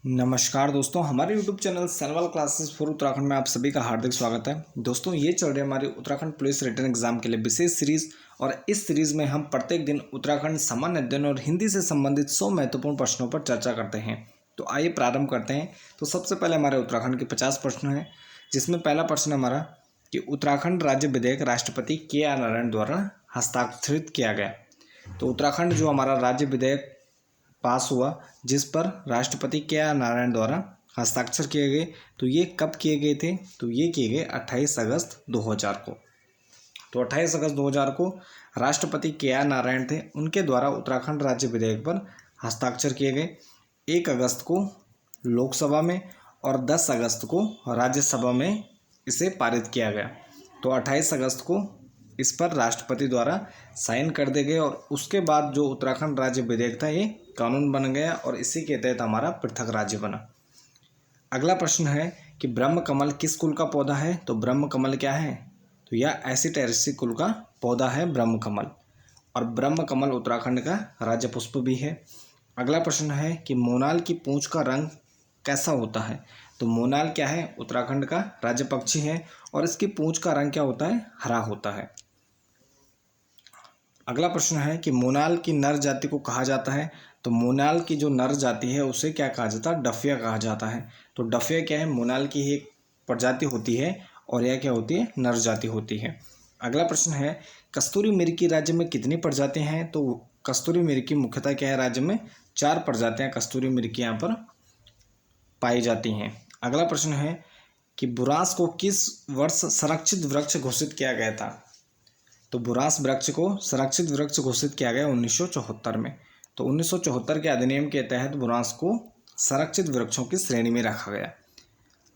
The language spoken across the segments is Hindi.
नमस्कार दोस्तों, हमारे YouTube channel Sanwal classes for Uttarakhand में आप सभी का हार्दिक स्वागत है। दोस्तों, ये चल रही है हमारी उत्तराखंड पुलिस रिटन एग्जाम के लिए विशेष सीरीज और इस सीरीज में हम प्रत्येक दिन उत्तराखंड सामान्य अध्ययन और हिंदी से संबंधित 100 महत्वपूर्ण प्रश्नों पर चर्चा करते हैं। तो आइए प्रारंभ करते हैं। तो सबसे पहले हमारे उत्तराखंड के 50 प्रश्न हैं, जिसमें पहला प्रश्न हमारा कि उत्तराखंड राज्य विधेयक राष्ट्रपति KR नारायण द्वारा हस्ताक्षरित किया गया। तो उत्तराखंड जो हमारा राज्य विधेयक पास हुआ जिस पर राष्ट्रपति KR नारायण द्वारा हस्ताक्षर किए गए, तो ये कब किए गए थे? तो ये किए गए 28 अगस्त 2000 को। तो 28 अगस्त 2000 को राष्ट्रपति KR नारायण थे, उनके द्वारा उत्तराखंड राज्य विधेयक पर हस्ताक्षर किए गए। 1 अगस्त को लोकसभा में और 10 अगस्त को राज्यसभा में इसे पारित किया गया। तो 28 अगस्त को इस पर राष्ट्रपति द्वारा साइन कर दिए गए और उसके बाद जो उत्तराखंड राज्य विधेयक था ये कानून बन गया और इसी के तहत हमारा पृथक राज्य बना। अगला प्रश्न है कि ब्रह्म कमल किस कुल का पौधा है? तो ब्रह्म कमल क्या है? तो यह एसिटेरेसी कुल का पौधा है ब्रह्म कमल, और ब्रह्म कमल उत्तराखंड का राज्य पुष्प भी है। अगला प्रश्न है कि मोनाल की पूंछ का रंग कैसा होता है? तो मोनाल क्या है? उत्तराखंड का राज्य पक्षी है और इसकी पूंछ का रंग क्या होता है? हरा होता है। अगला प्रश्न है कि मोनाल की नर जाति को कहा जाता है? तो मोनाल की जो नर जाति है उसे क्या कहा जाता है? डफिया कहा जाता है। तो डफिया क्या है? मोनाल की ही एक प्रजाति होती है और यह क्या होती है? नर जाति होती है। अगला प्रश्न है कस्तूरी मिर्की राज्य में कितनी प्रजातियां हैं? तो कस्तूरी मिर्की मुख्यतः क्या है? राज्य में 4 प्रजातियां कस्तूरी मिर्की यहाँ पर पाई जाती हैं। अगला प्रश्न है कि बुरांस को किस वर्ष संरक्षित वृक्ष घोषित किया गया था? तो बुरांस वृक्ष को संरक्षित वृक्ष घोषित किया गया 1974 में। तो 1974 के अधिनियम के तहत बुरांस को संरक्षित वृक्षों की श्रेणी में रखा गया।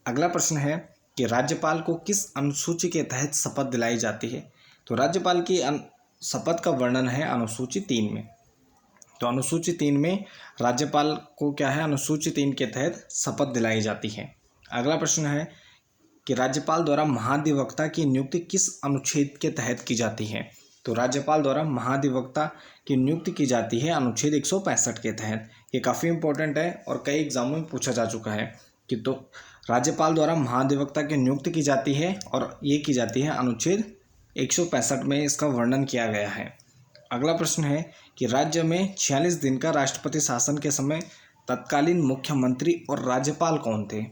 अगला प्रश्न है कि राज्यपाल को किस अनुसूची के तहत शपथ दिलाई जाती है? तो राज्यपाल की शपथ का वर्णन है अनुसूची 3 में। तो अनुसूची 3 में राज्यपाल को क्या है? अनुसूची 3 के तहत शपथ दिलाई जाती है। अगला प्रश्न है कि राज्यपाल द्वारा महाधिवक्ता की नियुक्ति किस अनुच्छेद के तहत की जाती है? तो राज्यपाल द्वारा महाधिवक्ता की नियुक्ति की जाती है अनुच्छेद 165 के तहत। ये काफ़ी इंपॉर्टेंट है और कई एग्जामों में पूछा जा चुका है कि तो राज्यपाल द्वारा महाधिवक्ता की नियुक्ति की जाती है और ये की जाती है अनुच्छेद 165 में इसका वर्णन किया गया है। अगला प्रश्न है कि राज्य में 46 दिन का राष्ट्रपति शासन के समय तत्कालीन मुख्यमंत्री और राज्यपाल कौन थे?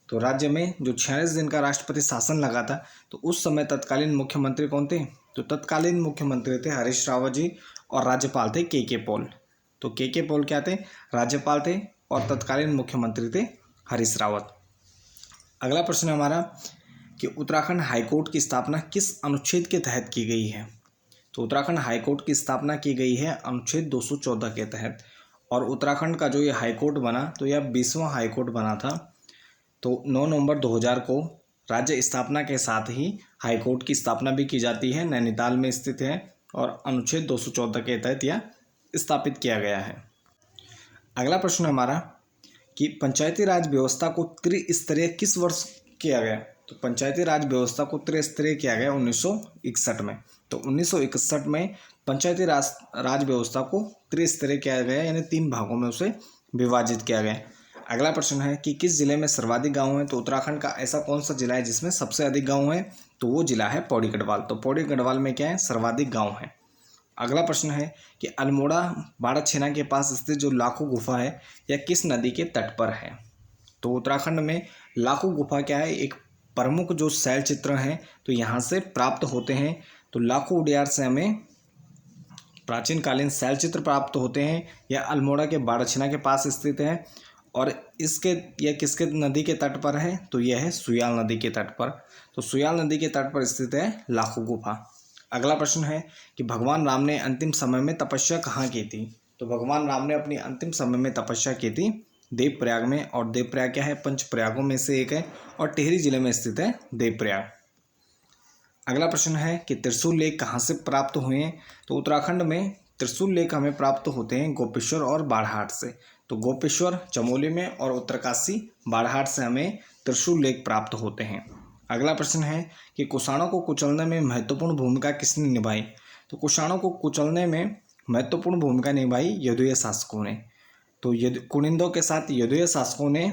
तो राज्य में जो 46 दिन का राष्ट्रपति शासन लगा था तो उस समय तत्कालीन मुख्यमंत्री कौन थे? तो तत्कालीन मुख्यमंत्री थे हरीश रावत जी और राज्यपाल थे के पॉल। तो के पॉल क्या थे? राज्यपाल थे और तत्कालीन मुख्यमंत्री थे हरीश रावत। अगला प्रश्न हमारा कि उत्तराखंड हाईकोर्ट की स्थापना किस अनुच्छेद के तहत की गई है? तो उत्तराखंड हाईकोर्ट की स्थापना की गई है अनुच्छेद 214 के तहत, और उत्तराखंड का जो ये हाईकोर्ट बना तो यह 20वां हाईकोर्ट बना था। तो 9 नवंबर 2000 को राज्य स्थापना के साथ ही हाईकोर्ट की स्थापना भी की जाती है, नैनीताल में स्थित है और अनुच्छेद 214 के तहत यह स्थापित किया गया है। अगला प्रश्न हमारा कि पंचायती राज व्यवस्था को त्रिस्तरीय किस वर्ष किया गया? तो पंचायती राज व्यवस्था को त्रिस्तरीय किया गया 1961 में। तो 1961 में पंचायती राज व्यवस्था को त्रिस्तरीय किया गया, यानी 3 भागों में उसे विभाजित किया गया। अगला प्रश्न है कि किस जिले में सर्वाधिक गांव हैं? तो उत्तराखंड का ऐसा कौन सा जिला है जिसमें सबसे अधिक गांव है? तो वो जिला है पौड़ी गढ़वाल। तो पौड़ी गढ़वाल में क्या है? सर्वाधिक गांव है। अगला प्रश्न है कि अल्मोड़ा बाड़ाछेना के पास स्थित जो लाखू गुफा है यह किस नदी के तट पर है? तो उत्तराखंड में लाखू गुफा क्या है? एक प्रमुख जो शैल चित्र हैं तो यहाँ से प्राप्त होते हैं। तो लाखू उडियार से हमें प्राचीन कालीन शैल चित्र प्राप्त होते हैं। यह अल्मोड़ा के बाड़ाछेना के पास स्थित है और यह किसके नदी के तट पर है? तो यह है सुयाल नदी के तट पर। तो सुयाल नदी के तट पर स्थित है लाखू गुफा। अगला प्रश्न है कि भगवान राम ने अंतिम समय में तपस्या कहाँ की थी? तो भगवान राम ने अपनी अंतिम समय में तपस्या की थी देवप्रयाग में, और देवप्रयाग क्या है? पंच प्रयागों में से एक है और टिहरी जिले में स्थित है देवप्रयाग। अगला प्रश्न है कि त्रिशूल लेख कहाँ से प्राप्त हुए हैं? तो उत्तराखंड में त्रिशूल लेख हमें प्राप्त होते हैं गोपेश्वर और बाड़हाट से। तो गोपेश्वर चमोली में और उत्तरकाशी बाड़हाट से हमें त्रिशूल लेख प्राप्त होते हैं। अगला प्रश्न है कि कुषाणों को कुचलने में महत्वपूर्ण भूमिका किसने निभाई? तो कुषाणों को कुचलने में महत्वपूर्ण भूमिका निभाई यदुवंशी शासकों ने। तो कुनिंदों के साथ यदुवंशी शासकों ने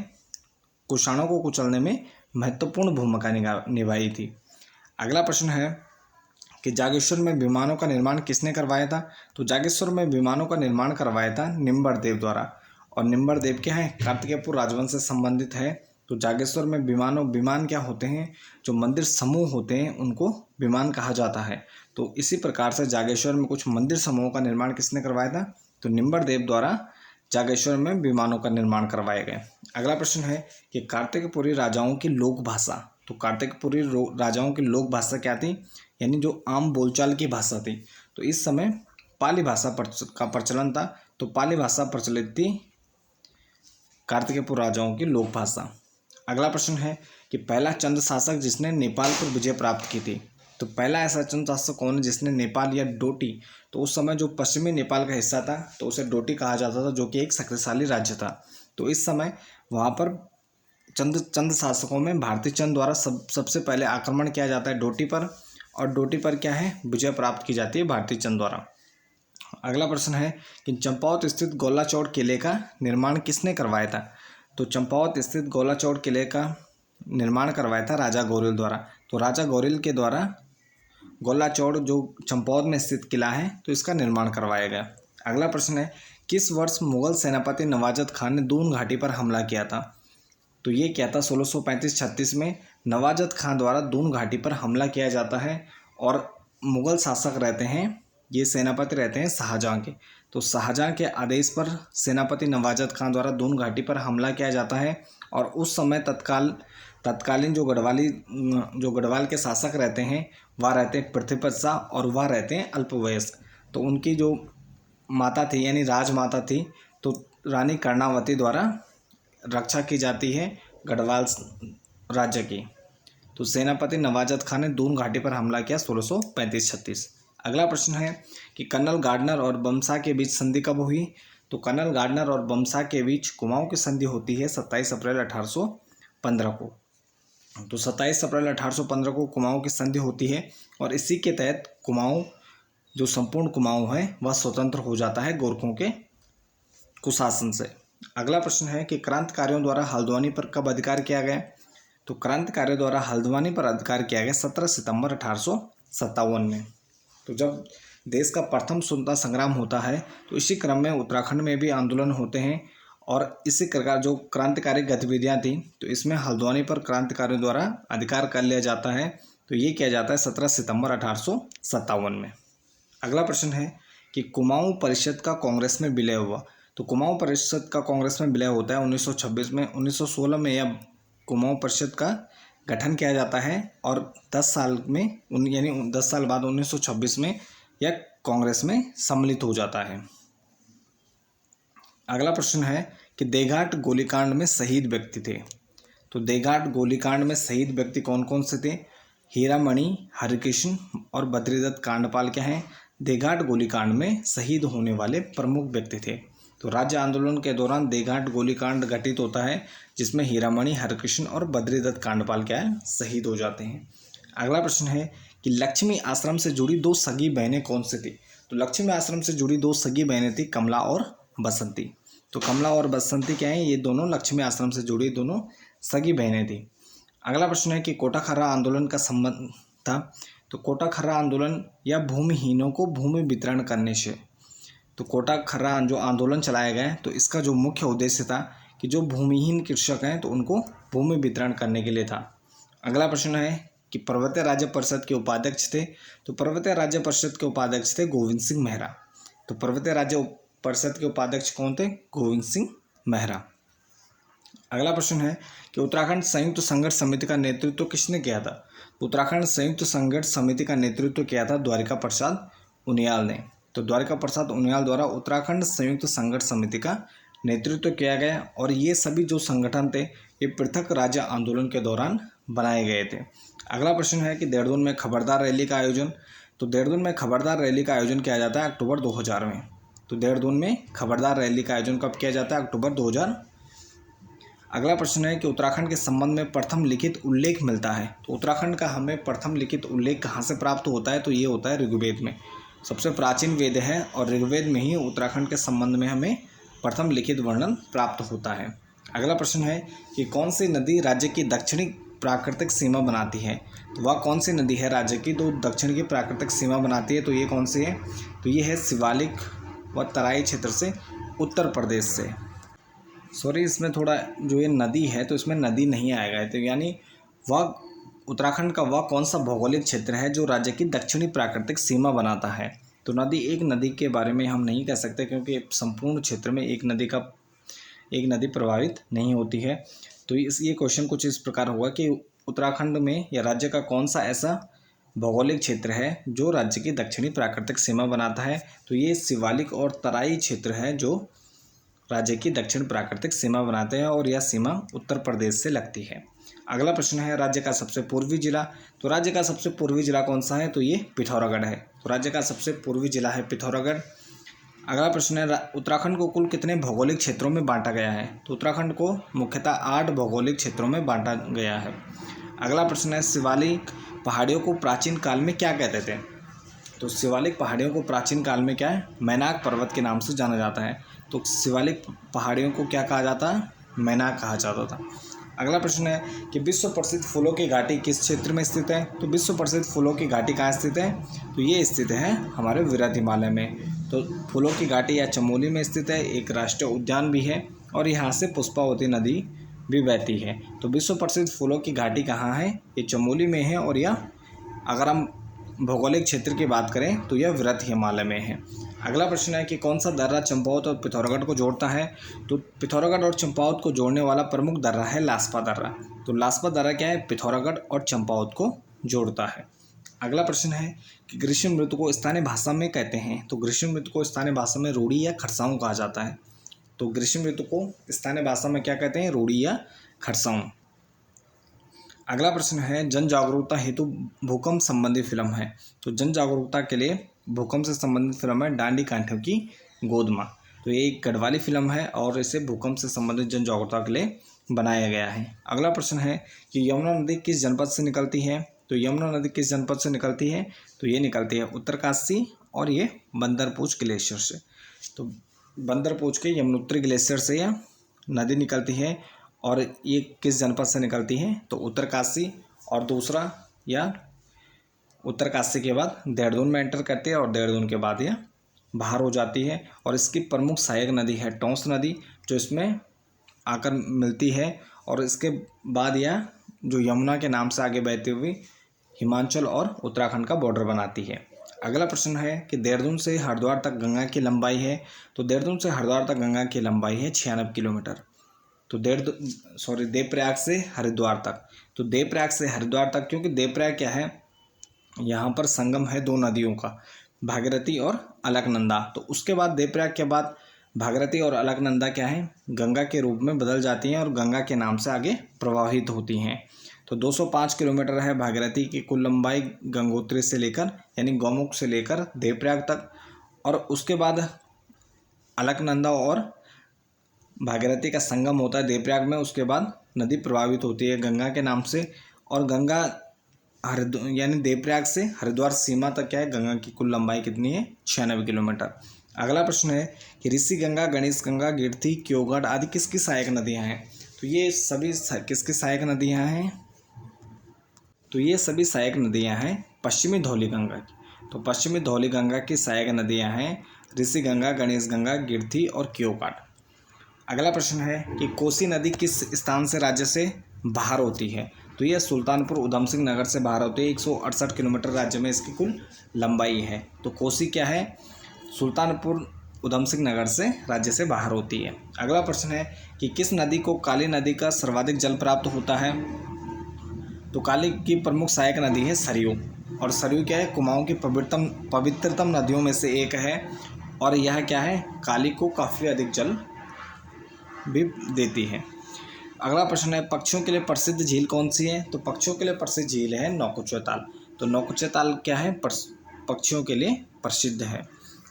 कुषाणों को कुचलने में महत्वपूर्ण भूमिका निभाई थी। अगला प्रश्न है कि जागेश्वर में विमानों का निर्माण किसने करवाया था? तो जागेश्वर में विमानों का निर्माण करवाया था निम्बरदेव द्वारा। और निम्बरदेव क्या है? कार्तिकेयपुर राजवंश से संबंधित है। तो जागेश्वर में विमान क्या होते हैं? जो मंदिर समूह होते हैं उनको विमान कहा जाता है। तो इसी प्रकार से जागेश्वर में कुछ मंदिर समूहों का निर्माण किसने करवाया था? तो निम्बरदेव द्वारा जागेश्वर में विमानों का निर्माण करवाए गए। अगला प्रश्न है कि कार्तिकपुरी राजाओं की लोक भाषा। तो कार्तिकपुरी राजाओं की लोक भाषा क्या थी? यानी जो आम बोलचाल की भाषा थी। तो इस समय पाली भाषा का प्रचलन था। तो पाली भाषा प्रचलित थी कार्तिकेयपुर राजाओं की लोक भाषा। अगला प्रश्न है कि पहला चंद शासक जिसने नेपाल पर विजय प्राप्त की थी। तो पहला ऐसा चंद शासक कौन है जिसने नेपाल या डोटी, तो उस समय जो पश्चिमी नेपाल का हिस्सा था तो उसे डोटी कहा जाता था, जो कि एक शक्तिशाली राज्य था। तो इस समय वहाँ पर चंद शासकों में भारती चंद द्वारा सबसे पहले आक्रमण किया जाता है डोटी पर, और डोटी पर क्या है? विजय प्राप्त की जाती है भारती चंद द्वारा। अगला प्रश्न है कि चंपावत स्थित गोला चौड़ किले का निर्माण किसने करवाया था? तो चंपावत स्थित गोला चौड़ किले का निर्माण करवाया था राजा गौरिल द्वारा। तो राजा गौरिल के द्वारा गोला चौड़ जो चंपावत में स्थित किला है तो इसका निर्माण करवाया गया। अगला प्रश्न है किस वर्ष मुगल सेनापति नवाजत खान ने दून घाटी पर हमला किया था? तो ये क्या था? 1635-36 में नवाजत खान द्वारा दून घाटी पर हमला किया जाता है। और मुगल शासक रहते हैं, ये सेनापति रहते हैं शाहजहाँ के। तो शाहजहाँ के आदेश पर सेनापति नवाजत खान द्वारा दून घाटी पर हमला किया जाता है। और उस समय तत्कालीन जो गढ़वाल के शासक रहते हैं वह रहते हैं पृथ्वीपत शाह, और वह रहते हैं अल्पवयस्क। तो उनकी जो माता थी यानी राजमाता थी तो रानी कर्णावती द्वारा रक्षा की जाती है गढ़वाल राज्य की। तो सेनापति नवाजत खान ने दून घाटी पर हमला किया 1635-36। अगला प्रश्न है कि कर्नल गार्डनर और बमसा के बीच संधि कब हुई? तो कर्नल गार्डनर और बमसा के बीच कुमाऊं की संधि होती है 27 अप्रैल 1815 को। तो 27 अप्रैल 1815 को कुमाऊं की संधि होती है, और इसी के तहत कुमाऊं जो संपूर्ण कुमाऊं है वह स्वतंत्र हो जाता है गोरखों के कुशासन से। अगला प्रश्न है कि क्रांतिकारियों द्वारा हल्द्वानी पर कब अधिकार किया गया? तो क्रांतिकारियों द्वारा हल्द्वानी पर अधिकार किया गया 17 सितंबर 1857 में। तो जब देश का प्रथम स्वतंत्रता संग्राम होता है तो इसी क्रम में उत्तराखंड में भी आंदोलन होते हैं, और इसी प्रकार जो क्रांतिकारी गतिविधियां थी तो इसमें हल्द्वानी पर क्रांतिकारियों द्वारा अधिकार कर लिया जाता है। तो ये किया जाता है 17 सितंबर 1857 में। अगला प्रश्न है कि कुमाऊं परिषद का कांग्रेस में विलय हुआ। तो कुमाऊं परिषद का कांग्रेस में विलय होता है 1926 में। 1916 में यह कुमाऊं परिषद का गठन किया जाता है, और 10 साल में यानी 10 साल बाद 1926 में यह कांग्रेस में सम्मिलित हो जाता है। अगला प्रश्न है कि देघाट गोलीकांड में शहीद व्यक्ति थे। तो देघाट गोलीकांड में शहीद व्यक्ति कौन कौन से थे? हीरामणि, हरिकृष्ण और बद्रीदत्त कांडपाल क्या हैं? देघाट गोलीकांड में शहीद होने वाले प्रमुख व्यक्ति थे। तो राज्य आंदोलन के दौरान देघाट गोलीकांड घटित होता है, जिसमें हीरामणि, हरिकृष्ण और बद्रीदत्त कांडपाल क्या है? शहीद हो जाते हैं। अगला प्रश्न है कि लक्ष्मी आश्रम से जुड़ी दो सगी बहनें कौन सी थी? तो लक्ष्मी आश्रम से जुड़ी दो सगी बहनें थी कमला और बसंती। तो कमला और बसंती क्या है? ये दोनों लक्ष्मी आश्रम से जुड़ी दोनों सगी बहनें थी। अगला प्रश्न है कि कोटाखर्रा आंदोलन का संबंध था। तो कोटाखर्रा आंदोलन या भूमिहीनों को भूमि वितरण करने से। तो कोटाखर्रा जो आंदोलन चलाया गया तो इसका जो मुख्य उद्देश्य था कि जो भूमिहीन कृषक हैं तो उनको भूमि वितरण करने के लिए था। अगला प्रश्न है कि पर्वतीय राज्य परिषद के उपाध्यक्ष थे। तो पर्वतीय राज्य परिषद के उपाध्यक्ष थे गोविंद सिंह मेहरा। तो पर्वतीय राज्य परिषद के उपाध्यक्ष कौन थे? गोविंद सिंह मेहरा। अगला प्रश्न है कि उत्तराखंड संयुक्त संघर्ष समिति का नेतृत्व किसने किया था? उत्तराखंड संयुक्त संघर्ष समिति का नेतृत्व किया था द्वारिका प्रसाद उनियाल ने। तो द्वारिका प्रसाद उनियाल द्वारा उत्तराखंड संयुक्त संघर्ष समिति का नेतृत्व किया गया, और ये सभी जो संगठन थे ये पृथक राज्य आंदोलन के दौरान बनाए गए थे। अगला प्रश्न है कि देहरादून में खबरदार रैली का आयोजन। तो देहरादून में खबरदार रैली का आयोजन किया जाता है अक्टूबर 2000 में। तो देहरादून में खबरदार रैली का आयोजन कब किया जाता है? अक्टूबर 2000। अगला प्रश्न है कि उत्तराखंड के संबंध में प्रथम लिखित उल्लेख मिलता है। तो उत्तराखंड का हमें प्रथम लिखित उल्लेख कहाँ से प्राप्त होता है? तो ये होता है ऋग्वेद में। सबसे प्राचीन वेद है और ऋग्वेद में ही उत्तराखंड के संबंध में हमें प्रथम लिखित वर्णन प्राप्त होता है। अगला प्रश्न है कि कौन सी नदी राज्य की दक्षिणी प्राकृतिक सीमा बनाती है। तो वह कौन सी नदी है राज्य की तो दक्षिण की प्राकृतिक सीमा बनाती है, तो ये कौन सी है, तो ये है शिवालिक व तराई क्षेत्र से उत्तर प्रदेश से। सॉरी, इसमें थोड़ा जो ये नदी है तो इसमें नदी नहीं आएगा, तो यानी वह उत्तराखंड का वह कौन सा भौगोलिक क्षेत्र है जो राज्य की दक्षिणी प्राकृतिक सीमा बनाता है। तो एक नदी के बारे में हम नहीं कह सकते क्योंकि संपूर्ण क्षेत्र में एक नदी प्रभावित नहीं होती है। तो ये क्वेश्चन कुछ इस प्रकार होगा कि उत्तराखंड में या राज्य का कौन सा ऐसा भौगोलिक क्षेत्र है जो राज्य की दक्षिणी प्राकृतिक सीमा बनाता है। तो ये शिवालिक और तराई क्षेत्र है जो राज्य की दक्षिण प्राकृतिक सीमा बनाते हैं और यह सीमा उत्तर प्रदेश से लगती है। अगला प्रश्न है राज्य का सबसे पूर्वी जिला। तो राज्य का सबसे पूर्वी जिला कौन सा है, तो ये पिथौरागढ़ है। तो राज्य का सबसे पूर्वी जिला है पिथौरागढ़। अगला प्रश्न है उत्तराखंड को कुल कितने भौगोलिक क्षेत्रों में बांटा गया है। तो उत्तराखंड को मुख्यतः 8 भौगोलिक क्षेत्रों में बांटा गया है। अगला प्रश्न है शिवालिक पहाड़ियों को प्राचीन काल में क्या कहते थे। तो शिवालिक पहाड़ियों को प्राचीन काल में क्या है, मैनाक पर्वत के नाम से जाना जाता है। तो शिवालिक पहाड़ियों को क्या कहा जाता है, मैनाक कहा जाता था। अगला प्रश्न है कि विश्व प्रसिद्ध फूलों की घाटी किस क्षेत्र में स्थित है। तो विश्व प्रसिद्ध फूलों की घाटी कहाँ स्थित है, तो ये स्थित है हमारे विरत हिमालय में। तो फूलों की घाटी या चमोली में स्थित है, एक राष्ट्रीय उद्यान भी है और यहाँ से पुष्पावती नदी भी बहती है। तो विश्व प्रसिद्ध फूलों की घाटी कहाँ है, ये चमोली में है और यह अगर हम भौगोलिक क्षेत्र की बात करें तो यह विरत हिमालय में है। अगला प्रश्न है कि कौन सा दर्रा चंपावत और पिथौरागढ़ को जोड़ता है। तो पिथौरागढ़ और चंपावत को जोड़ने वाला प्रमुख दर्रा है लास्पा दर्रा। तो लास्पा दर्रा क्या है, पिथौरागढ़ और चंपावत को जोड़ता है। अगला प्रश्न है कि ग्रीष्म ऋतु को स्थानीय भाषा में कहते हैं। तो ग्रीष्म ऋतु को स्थानीय भाषा में रूढ़ी या खरसाऊं कहा जाता है। तो ग्रीष्म ऋतु को स्थानीय भाषा में क्या कहते हैं, रूढ़ी या खरसाऊं। अगला प्रश्न है जन जागरूकता हेतु भूकंप संबंधी फिल्म है। तो जन जागरूकता के लिए भूकंप से संबंधित फिल्म है डांडी कांठों की गोद माँ। तो ये एक गढ़वाली फिल्म है और इसे भूकंप से संबंधित जन जागरूकता के लिए बनाया गया है। अगला प्रश्न है कि यमुना नदी किस जनपद से निकलती है। तो यमुना नदी किस जनपद से निकलती है, तो ये निकलती है उत्तरकाशी और ये बंदरपूछ ग्लेशियर से। तो बंदरपूछ के यमुनोत्री ग्लेशियर से यह नदी निकलती है और ये किस जनपद से निकलती है, तो उत्तरकाशी। और दूसरा या उत्तरकाशी के बाद देहरादून में एंटर करती है और देहरादून के बाद यह बाहर हो जाती है। और इसकी प्रमुख सहायक नदी है टोंस नदी जो इसमें आकर मिलती है और इसके बाद यह जो यमुना के नाम से आगे बहती हुई हिमाचल और उत्तराखंड का बॉर्डर बनाती है। अगला प्रश्न है कि देहरादून से हरिद्वार तक गंगा की लंबाई है। तो देहरादून से हरिद्वार तक गंगा की लंबाई है 96 किलोमीटर। तो देवप्रयाग से हरिद्वार तक। तो देवप्रयाग से हरिद्वार तक, क्योंकि देवप्रयाग क्या है, यहाँ पर संगम है 2 नदियों का, भागीरथी और अलकनंदा। तो उसके बाद देवप्रयाग के बाद भागीरथी और अलकनंदा क्या है, गंगा के रूप में बदल जाती हैं और गंगा के नाम से आगे प्रवाहित होती हैं। तो 205 किलोमीटर है भागीरथी की कुल लंबाई गंगोत्री से लेकर यानी गौमुख से लेकर देवप्रयाग तक। और उसके बाद अलकनंदा और भागीरथी का संगम होता है देवप्रयाग में। उसके बाद नदी प्रभावित होती है गंगा के नाम से और गंगा यानी देवप्रयाग से हरिद्वार सीमा तक क्या है, गंगा की कुल लंबाई कितनी है, 96 किलोमीटर। अगला प्रश्न है कि ऋषि गंगा, गणेश गंगा, गिरथी, क्योगढ़ आदि किसकी सहायक नदियां हैं। तो ये सभी किसकी सहायक नदियां हैं, तो ये सभी सहायक नदियां हैं पश्चिमी धौली गंगा की। तो पश्चिमी धौली गंगा की सहायक नदियां हैं ऋषि गंगा, गणेश गंगा, गिरथी और क्योगढ़। अगला प्रश्न है कि कोसी नदी किस स्थान से राज्य से बाहर होती है। तो यह सुल्तानपुर उधम सिंह नगर से बाहर होती है। 168 किलोमीटर राज्य में इसकी कुल लंबाई है। तो कोसी क्या है, सुल्तानपुर उधम सिंह नगर से राज्य से बाहर होती है। अगला प्रश्न है कि किस नदी को काली नदी का सर्वाधिक जल प्राप्त होता है। तो काली की प्रमुख सहायक नदी है सरयू। और सरयू क्या है, कुमाऊं की पवित्रतम नदियों में से एक है और यह क्या है, काली को काफ़ी अधिक जल भी देती है। अगला प्रश्न है पक्षियों के लिए प्रसिद्ध झील कौन सी है। तो पक्षियों के लिए प्रसिद्ध झील है नौकुचिया ताल। तो नौकुचिया ताल क्या है, पक्षियों के लिए प्रसिद्ध है।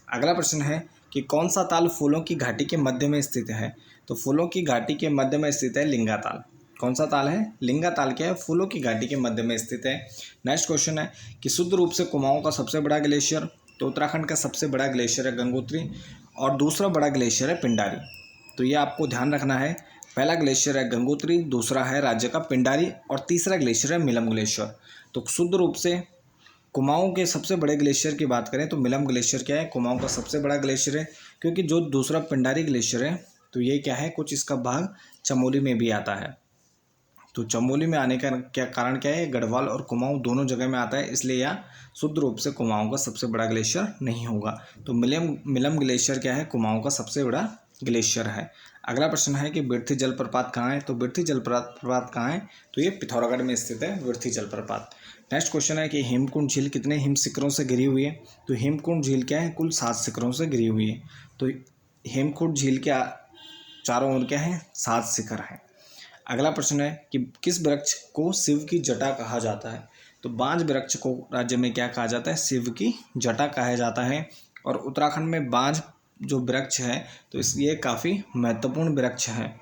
अगला प्रश्न है कि कौन सा ताल फूलों की घाटी के मध्य में स्थित है। तो फूलों की घाटी के मध्य में स्थित है लिंगा ताल। कौन सा ताल है, लिंगा ताल क्या है, फूलों की घाटी के मध्य में स्थित है। नेक्स्ट क्वेश्चन है कि शुद्ध रूप से कुमाऊं का सबसे बड़ा ग्लेशियर। तो उत्तराखंड का सबसे बड़ा ग्लेशियर है गंगोत्री और दूसरा बड़ा ग्लेशियर है पिंडारी। तो ये आपको ध्यान रखना है। पहला ग्लेशियर है गंगोत्री, दूसरा है राज्य का पिंडारी और तीसरा ग्लेशियर है मिलम ग्लेशियर। तो शुद्ध रूप से कुमाऊं के सबसे बड़े ग्लेशियर की बात करें तो मिलम ग्लेशियर क्या है, कुमाऊं का सबसे बड़ा ग्लेशियर है। क्योंकि जो दूसरा पिंडारी ग्लेशियर है तो ये क्या है, कुछ इसका भाग चमोली में भी आता है। तो चमोली में आने का क्या कारण क्या है, गढ़वाल और कुमाऊं दोनों जगह में आता है, इसलिए यह शुद्ध रूप से कुमाऊं का सबसे बड़ा ग्लेशियर नहीं होगा। तो मिलम ग्लेशियर क्या है, कुमाऊं का सबसे बड़ा ग्लेशियर है। अगला प्रश्न है कि बिरथी जलप्रपात कहाँ है, तो बिरथी जलप्रपात कहाँ है, तो ये पिथौरागढ़ में स्थित है बिरथी जलप्रपात। नेक्स्ट क्वेश्चन है कि हेमकुंड झील कितने हिम शिखरों से घिरी हुई है, तो हेमकुंड झील क्या है, कुल 7 शिखरों से घिरी हुई है। तो हेमकुंड झील के चारों ओर क्या है, 7 शिखर हैं। अगला प्रश्न है कि किस वृक्ष को शिव की जटा कहा जाता है, तो बांज वृक्ष को राज्य में क्या कहा जाता है, शिव की जटा कहा जाता है। और उत्तराखंड में बांज जो वृक्ष है तो ये काफ़ी महत्वपूर्ण वृक्ष है।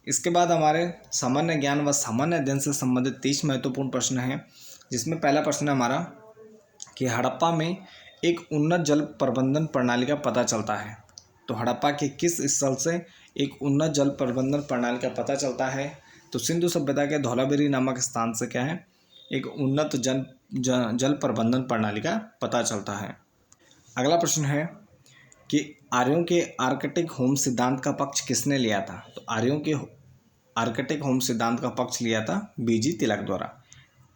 इसके बाद हमारे सामान्य ज्ञान व सामान्य अध्ययन से संबंधित 30 महत्वपूर्ण प्रश्न हैं, जिसमें पहला प्रश्न है हमारा कि हड़प्पा में एक उन्नत जल प्रबंधन प्रणाली का पता चलता है। तो हड़प्पा के किस स्थल से एक उन्नत जल प्रबंधन प्रणाली का पता चलता है, तो सिंधु सभ्यता के धौलागिरी नामक स्थान से क्या है, एक उन्नत जल प्रबंधन प्रणाली का पता चलता है। अगला प्रश्न है कि आर्यों के आर्कटिक होम सिद्धांत का पक्ष किसने लिया था, तो आर्यों के आर्कटिक होम सिद्धांत का पक्ष लिया था बीजी तिलक द्वारा।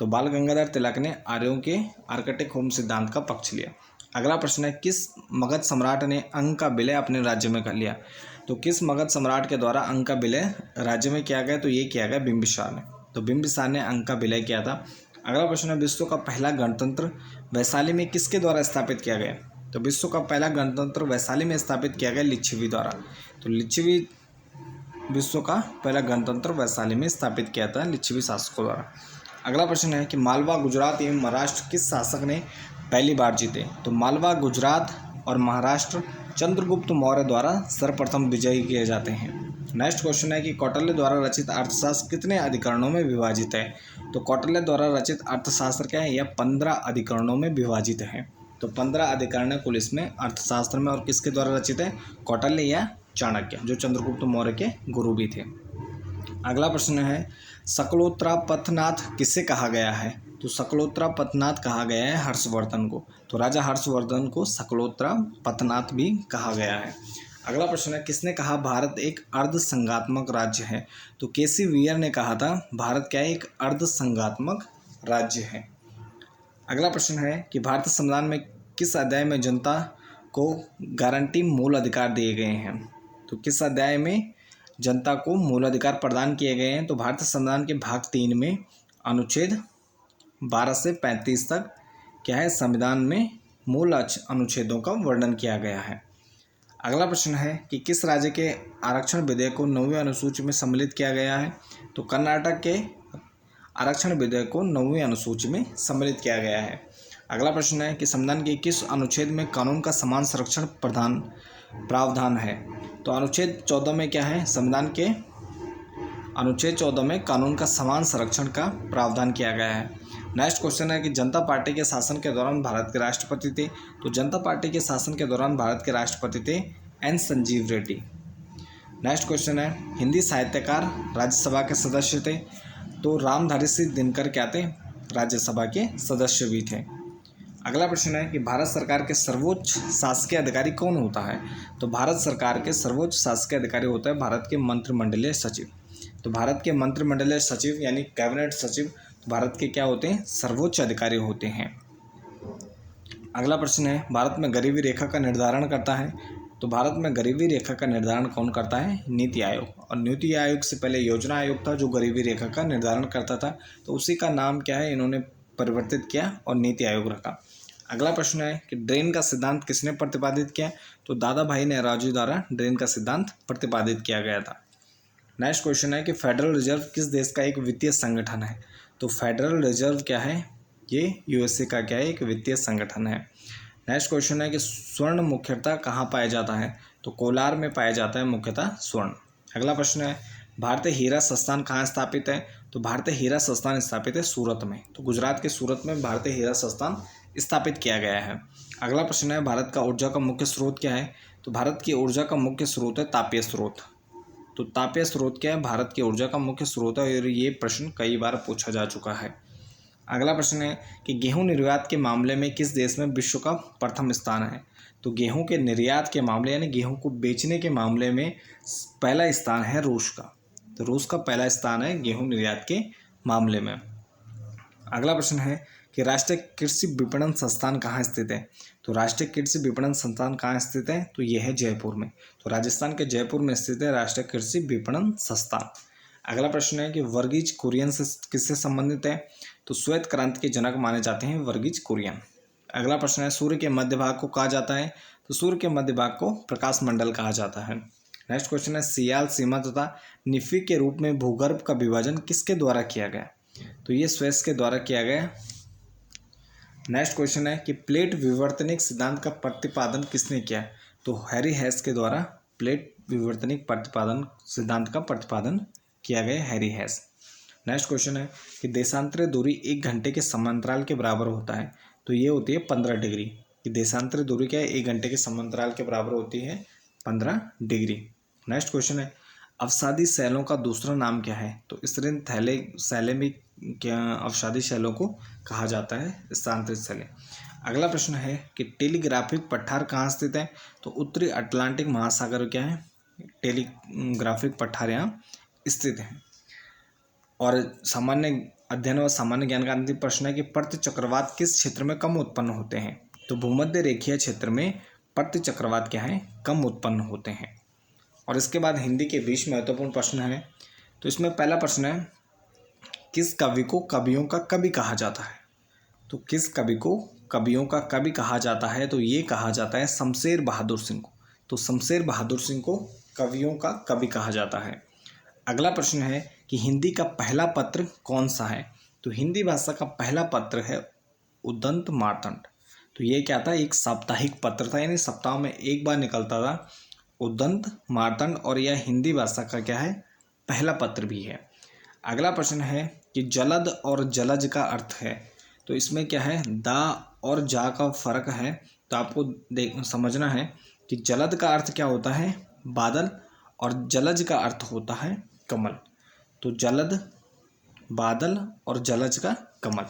तो बाल गंगाधर तिलक ने आर्यों के आर्कटिक होम सिद्धांत का पक्ष लिया। अगला प्रश्न है किस मगध सम्राट ने अंक का विलय अपने राज्य में कर लिया, तो किस मगध सम्राट के द्वारा अंक का विलय राज्य में किया गया, तो ये किया गया बिंबिसार ने। तो बिंबिसार ने अंक का विलय किया था। अगला प्रश्न है विश्व का पहला गणतंत्र वैशाली में किसके द्वारा स्थापित किया गया, तो विश्व का पहला गणतंत्र वैशाली में स्थापित किया गया लिच्छवी द्वारा। तो लिच्छवी विश्व का पहला गणतंत्र वैशाली में स्थापित किया था लिच्छवी शासकों द्वारा। अगला प्रश्न है कि मालवा, गुजरात एवं महाराष्ट्र किस शासक ने पहली बार जीते, तो मालवा, गुजरात और महाराष्ट्र चंद्रगुप्त मौर्य द्वारा सर्वप्रथम विजयी किए जाते हैं। नेक्स्ट क्वेश्चन है कि कौटिल्य द्वारा रचित अर्थशास्त्र कितने अधिकरणों में विभाजित है, तो कौटिल्य द्वारा रचित अर्थशास्त्र क्या है, यह 15 अधिकरणों में विभाजित है। तो 15 अधिकरण कुल इसमें अर्थशास्त्र में, और किसके द्वारा रचित है, कौटिल्य या चाणक्य, जो चंद्रगुप्त मौर्य के गुरु भी थे। अगला प्रश्न है शकलोत्तरापथनाथ किसे कहा गया है, तो शकलोत्तरापथनाथ कहा गया है हर्षवर्धन को। तो राजा हर्षवर्धन को शकलोत्तरापथनाथ भी कहा गया है। अगला प्रश्न है किसने कहा भारत एक अर्ध संघात्मक राज्य है, तो केसी वियर ने कहा था भारत क्या है, एक अर्ध संघात्मक राज्य है। अगला प्रश्न है कि भारतीय संविधान में किस अध्याय में जनता को गारंटी मूल अधिकार दिए गए हैं, तो किस अध्याय में जनता को मूल अधिकार प्रदान किए गए हैं, तो भारतीय संविधान के भाग 3 में अनुच्छेद 12 से 35 तक क्या है, संविधान में मूल अनुच्छेदों का वर्णन किया गया है। अगला प्रश्न है कि किस राज्य के आरक्षण विधेयक को 9वीं अनुसूची में सम्मिलित किया गया है, तो कर्नाटक के आरक्षण विधेयक को 9वीं अनुसूची में सम्मिलित किया गया है। अगला प्रश्न है कि संविधान के किस अनुच्छेद में कानून का समान संरक्षण प्रावधान है, तो अनुच्छेद 14 में क्या है, संविधान के अनुच्छेद 14 में कानून का समान संरक्षण का प्रावधान किया गया है। नेक्स्ट क्वेश्चन है कि जनता पार्टी के शासन के दौरान भारत के राष्ट्रपति थे, तो जनता पार्टी के शासन के दौरान भारत के राष्ट्रपति थे N Sanjiva Reddy. Next question है हिंदी साहित्यकार राज्यसभा के सदस्य थे, तो रामधारी सिंह दिनकर क्या थे, राज्यसभा के सदस्य भी थे। अगला प्रश्न है कि भारत सरकार के सर्वोच्च शासकीय अधिकारी कौन होता है, तो भारत सरकार के सर्वोच्च शासकीय अधिकारी होता है भारत के मंत्रिमंडलीय सचिव। तो भारत के मंत्रिमंडलीय सचिव यानी कैबिनेट सचिव भारत के क्या होते हैं, सर्वोच्च अधिकारी होते हैं। अगला प्रश्न है भारत में गरीबी रेखा का निर्धारण करता है, तो भारत में गरीबी रेखा का निर्धारण कौन करता है, नीति आयोग। और नीति आयोग से पहले योजना आयोग था जो गरीबी रेखा का निर्धारण करता था, तो उसी का नाम क्या है, इन्होंने परिवर्तित किया और नीति आयोग रखा। अगला प्रश्न है कि ड्रेन का सिद्धांत किसने प्रतिपादित किया, तो दादा भाई नेहरूजी द्वारा ड्रेन का सिद्धांत प्रतिपादित किया गया था। नेक्स्ट क्वेश्चन है कि फेडरल रिजर्व किस देश का एक वित्तीय संगठन है, तो फेडरल रिजर्व क्या है, ये यूएसए का क्या है, एक वित्तीय संगठन है। नेक्स्ट क्वेश्चन है कि स्वर्ण मुख्यतः कहाँ पाया जाता है, तो कोलार में पाया जाता है मुख्यतः स्वर्ण। अगला प्रश्न है भारतीय हीरा संस्थान कहाँ स्थापित है, तो भारतीय हीरा संस्थान स्थापित है सूरत में। तो गुजरात के सूरत में भारतीय हीरा संस्थान स्थापित किया गया है। अगला प्रश्न है भारत का ऊर्जा का मुख्य स्रोत क्या है, तो भारत की ऊर्जा का मुख्य स्रोत है तापीय स्रोत। तो तापीय स्रोत क्या है? भारत की ऊर्जा का मुख्य स्रोत है और ये प्रश्न कई बार पूछा जा चुका है। अगला प्रश्न है कि गेहूं निर्यात के मामले में किस देश में विश्व का प्रथम स्थान है? तो गेहूं के निर्यात के मामले यानी गेहूं को बेचने के मामले में पहला स्थान है रूस का। तो रूस का पहला स्थान है गेहूं निर्यात के मामले में। अगला प्रश्न है कि राष्ट्रीय कृषि विपणन संस्थान कहाँ स्थित है? तो राष्ट्रीय कृषि विपणन संस्थान कहाँ स्थित है? तो यह है जयपुर में। तो राजस्थान के जयपुर में स्थित है राष्ट्रीय कृषि विपणन संस्थान। अगला प्रश्न है कि वर्गीज कुरियन से किससे संबंधित है? तो श्वेत क्रांति के जनक माने जाते हैं वर्गीज कुरियन। अगला प्रश्न है सूर्य के मध्य भाग को कहा जाता है? तो सूर्य के मध्य भाग को प्रकाश मंडल कहा जाता है। नेक्स्ट क्वेश्चन है सियाल, सीमा तथा निफी के रूप में भूगर्भ का विभाजन किसके द्वारा किया गया? तो ये स्वेस के द्वारा किया गया। नेक्स्ट क्वेश्चन है कि प्लेट विवर्तनिक सिद्धांत का प्रतिपादन किसने किया? तो हैरी हेस के द्वारा प्लेट विवर्तनिक प्रतिपादन सिद्धांत का प्रतिपादन किया गया हैरी हेस। नेक्स्ट क्वेश्चन है कि देशांतरी दूरी 1 घंटे के समांतराल के बराबर होता है? तो ये होती है 15 डिग्री। कि देशांतरी दूरी क्या है? 1 घंटे के समांतराल के बराबर होती है 15 डिग्री। नेक्स्ट क्वेश्चन है अवसादी शैलों का दूसरा नाम क्या है? तो स्तृण शैलें भी क्या अवसादी शैलों को कहा जाता है स्थानांतरित शैलें। अगला प्रश्न है कि टेलीग्राफिक पठार कहाँ स्थित है? तो उत्तरी अटलांटिक महासागर क्या है? टेलीग्राफिक पठार यहाँ स्थित है। और सामान्य अध्ययन और सामान्य ज्ञान का अंतिम प्रश्न है कि प्रति चक्रवात किस क्षेत्र में कम उत्पन्न होते हैं? तो भूमध्य रेखीय क्षेत्र में प्रति चक्रवात क्या है? कम उत्पन्न होते हैं। और इसके बाद हिंदी के 20 महत्वपूर्ण प्रश्न हैं। तो इसमें पहला प्रश्न है किस कवि को कवियों का कवि कहा जाता है? तो किस कवि को कवियों का कवि कहा जाता है? तो ये कहा जाता है शमशेर बहादुर सिंह को। तो शमशेर बहादुर सिंह को कवियों का कवि कहा जाता है। अगला प्रश्न है कि हिंदी का पहला पत्र कौन सा है? तो हिंदी भाषा का पहला पत्र है उदंत मार्तंड। तो ये क्या था? एक साप्ताहिक पत्र था, यानी सप्ताह में एक बार निकलता था उदंत मार्तंड, और यह हिंदी भाषा का क्या है? पहला पत्र भी है। अगला प्रश्न है कि जलद और जलज का अर्थ है? तो इसमें क्या है? दा और जा का फर्क है। तो आपको समझना है कि जलद का अर्थ क्या होता है? बादल, और जलज का अर्थ होता है कमल। तो जलद बादल और जलज का कमल।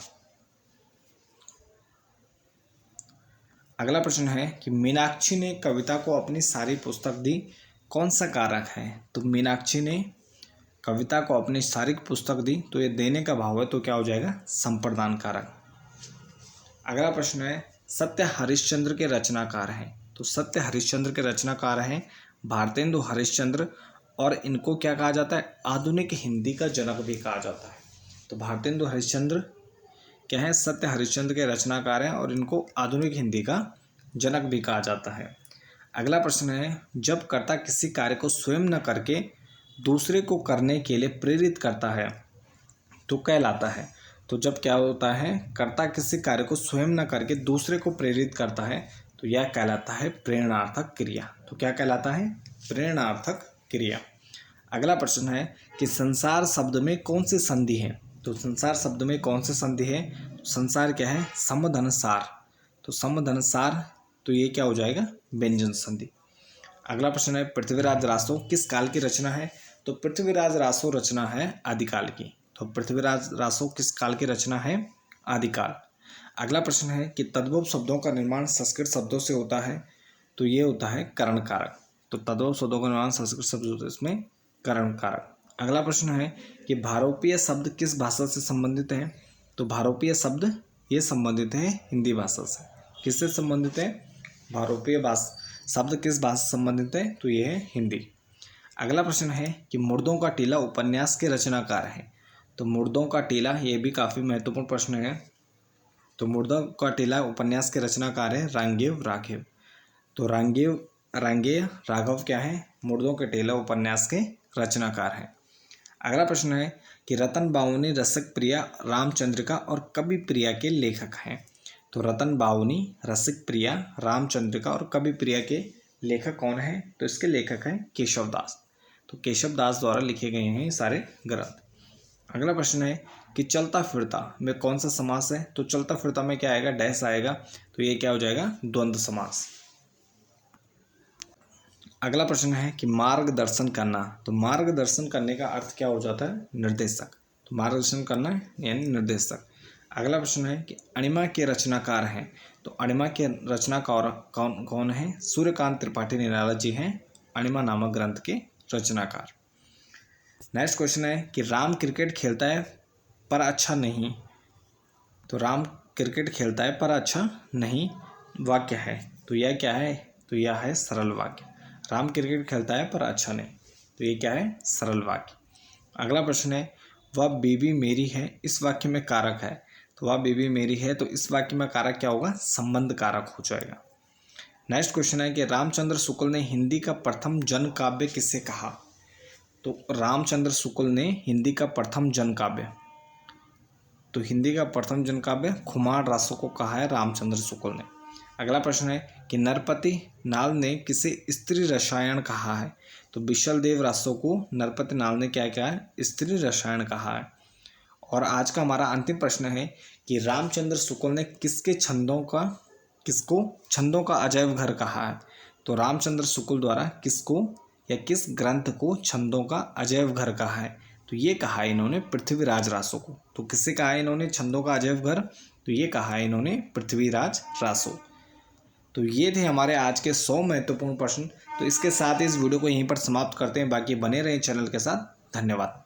अगला प्रश्न है कि मीनाक्षी ने कविता को अपनी सारी पुस्तक दी, कौन सा कारक है? तो मीनाक्षी ने कविता को अपनी सारी पुस्तक दी, तो ये देने का भाव है, तो क्या हो जाएगा? संप्रदान कारक। अगला प्रश्न है सत्य हरिश्चंद्र के रचनाकार हैं? तो सत्य हरिश्चंद्र के रचनाकार हैं भारतेंदु हरिश्चंद्र, और इनको क्या कहा जाता है? आधुनिक हिंदी का जनक भी कहा जाता है। तो भारतेंदु हरिश्चंद्र क्या है? सत्य हरिश्चंद्र के रचनाकार हैं और इनको आधुनिक हिंदी का जनक भी कहा जाता है। अगला प्रश्न है जब कर्ता किसी कार्य को स्वयं न करके दूसरे को करने के लिए प्रेरित करता है तो कहलाता है? तो जब क्या होता है? कर्ता किसी कार्य को स्वयं न करके दूसरे को प्रेरित करता है तो यह कहलाता है प्रेरणार्थक क्रिया। तो क्या कहलाता है? प्रेरणार्थक क्रिया। अगला प्रश्न है कि संसार शब्द में कौन सी संधि है? तो संसार शब्द में कौन सी संधि है? संसार क्या है? समधनसार। तो समधनसार, तो ये क्या हो जाएगा? व्यंजन संधि। अगला प्रश्न है पृथ्वीराज रासो किस काल की रचना है? तो पृथ्वीराज रासो रचना है आदिकाल की। तो पृथ्वीराज रासो किस काल की रचना है? आदिकाल। अगला प्रश्न है कि तद्भव शब्दों का निर्माण संस्कृत शब्दों से होता है? तो ये होता है करण कारक। तो तद्भव शब्दों का निर्माण संस्कृत शब्दों से, इसमें करण कारक। अगला प्रश्न है कि भारोपीय शब्द किस भाषा से संबंधित है? तो भारोपीय शब्द ये संबंधित है हिंदी भाषा से। किससे संबंधित है? भारोपीय शब्द किस भाषा से संबंधित है? तो ये है हिंदी। अगला प्रश्न है कि मुर्दों का टीला उपन्यास के रचनाकार है? तो मुर्दों का टीला, ये भी काफ़ी महत्वपूर्ण प्रश्न है। तो मुर्दों का टीला उपन्यास के रचनाकार है रांगेय राघव। तो रांगेय राघव क्या है? मुर्दों के टीला उपन्यास के रचनाकार हैं। अगला प्रश्न है कि रतन बावनी रसिक प्रिया रामचंद्रिका और कवि प्रिया के लेखक हैं? तो रतन बावनी, रसिक प्रिया, रामचंद्रिका और कवि प्रिया के लेखक कौन हैं? तो इसके लेखक हैं केशव दास। तो केशव दास द्वारा लिखे गए हैं ये सारे ग्रंथ। अगला प्रश्न है कि चलता फिरता में कौन सा समास है? तो चलता फिरता में क्या आएगा? डैश आएगा। तो ये क्या हो जाएगा? द्वंद्व समास। अगला प्रश्न है कि मार्गदर्शन करना। तो मार्गदर्शन करने का अर्थ क्या हो जाता है? निर्देशक। तो मार्गदर्शन करना यानी निर्देशक। अगला प्रश्न है कि अणिमा के रचनाकार हैं। तो अणिमा के रचनाकार कौन कौन है? सूर्यकांत त्रिपाठी निराला जी हैं अणिमा नामक ग्रंथ के रचनाकार। नेक्स्ट क्वेश्चन है कि राम क्रिकेट खेलता है पर अच्छा नहीं। तो राम क्रिकेट खेलता है पर अच्छा नहीं वाक्य है, तो यह क्या है? तो यह है सरल वाक्य। राम क्रिकेट खेलता है पर अच्छा नहीं, तो ये क्या है? सरल वाक्य। अगला प्रश्न है वह बीबी मेरी है, इस वाक्य में कारक है। तो वह बीबी मेरी है, तो इस वाक्य में कारक क्या होगा? संबंध कारक हो जाएगा। नेक्स्ट क्वेश्चन है कि रामचंद्र शुक्ल ने हिंदी का प्रथम जन काव्य किसे कहा? तो रामचंद्र शुक्ल ने हिंदी का प्रथम जन काव्य, तो हिंदी का प्रथम जन काव्य खुमार रासों को कहा है रामचंद्र शुक्ल ने। अगला प्रश्न है कि नरपति नाल ने किसे स्त्री रसायन कहा है? तो विशल देव रासों को नरपति नाल ने क्या कहा है? स्त्री रसायन कहा है। और आज का हमारा अंतिम प्रश्न है कि रामचंद्र शुक्ल ने किसको छंदों का अजैव घर कहा है? तो रामचंद्र शुक्ल द्वारा किसको या किस ग्रंथ को छंदों का अजैव घर कहा है? तो ये कहा है इन्होंने पृथ्वीराज रासो को। तो किससे कहा है इन्होंने छंदों का अजैव घर? तो ये कहा है इन्होंने पृथ्वीराज रासो। तो ये थे हमारे आज के 100 महत्वपूर्ण प्रश्न। तो इसके साथ इस वीडियो को यहीं पर समाप्त करते हैं। बाकी बने रहें चैनल के साथ। धन्यवाद।